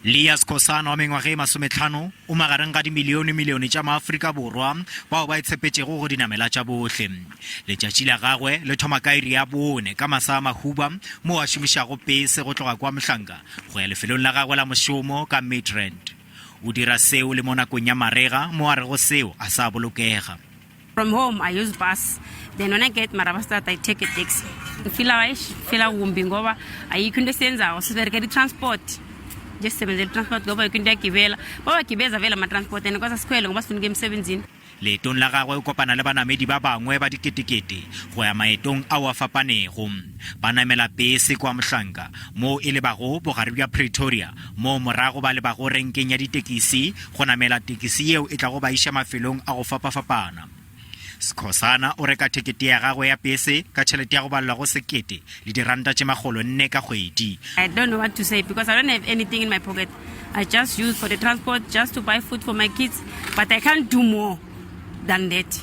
Lias Kosana wa mengwaga e 50 o magareng ga dimilione tša Mafrika Borwa bao ba itshepetsego go dinamela tša bohle. Letšatši la gagwe le thoma ka iri ya 4 ka masa a mahuba mo a šomišago pese go tloga kwa Mhlanka go ya lefelong la gagwe la mošomo ka Midrand. O dira seo le mo nakong ya marega mo a rego seo a sa bolokega. From home, I use bus. Then when I get Marabastad, I take a taxi. Fila wumbi ngoba ayikho senza usibereka transport. Just sebenze transport ngoba ikinto yakivela. Baba kibeza vela ma transport ene kwasa sikhwele ngoba sifunike emsebenzini. Leetong la gagwe o kopana le banamedi ba bangwe ba diketekete go ya maetong a wa fapanego. Banamela pese kwa Mhlanka mo e le bago bogare bja Pretoria mo morago ba le bago renkeng ya ditekisi go namela tekisi eo e tla go ba isha mafelong a go fapafapana. Skosana o reka tekete ya gagwe ya pese ka tšhelete ya go balwa go sekete le diranta tše 400 ka kgwedi. I don't know what to say because I don't have anything in my pocket. I just use for the transport just to buy food for my kids, but I can't do more than that.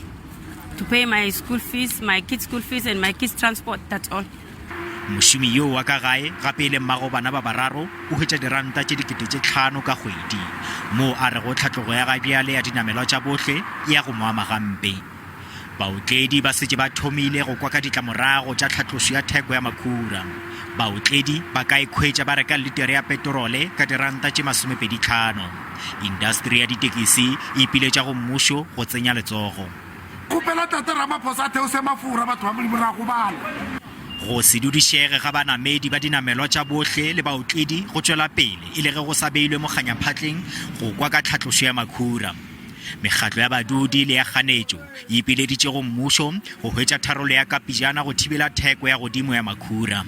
To pay my school fees, my kids' school fees and my kids' transport, that's all. Mošomi yo wa ka gae gape le mmago bana ba bararo o hwetša diranta tše 5,000 ka kgwedi mo a re go tlhatlogo ya gabjale ya dinamelwa tša bohle ya go moama gampe. Baotledi ba setse ba thomile go kwa ka ditlamorago tša hlatloswa ya theko ya makhura. Baotledi ba ka ikhwetša ba reka litere ya petrole ka diranta tše 25. Industry ya ditekisi e ipiletša go mmušo go tsenya letsogo. Kopela tate Ramaphosa a theose mafura batho ba morago bana. Go se dudišege ga banamedi ba dinamelwa tša bohle le baotledi go tšwela pele e le ge go sa beilwe mo kganyaphatleng go kwa ka tlhatlošo ya makhura. Mekgatlo ya badudi le ya kganetšo e ipileditše go mmušo go hwetša tharolo ya kapijana go thibela theko ya godimo ya makhura.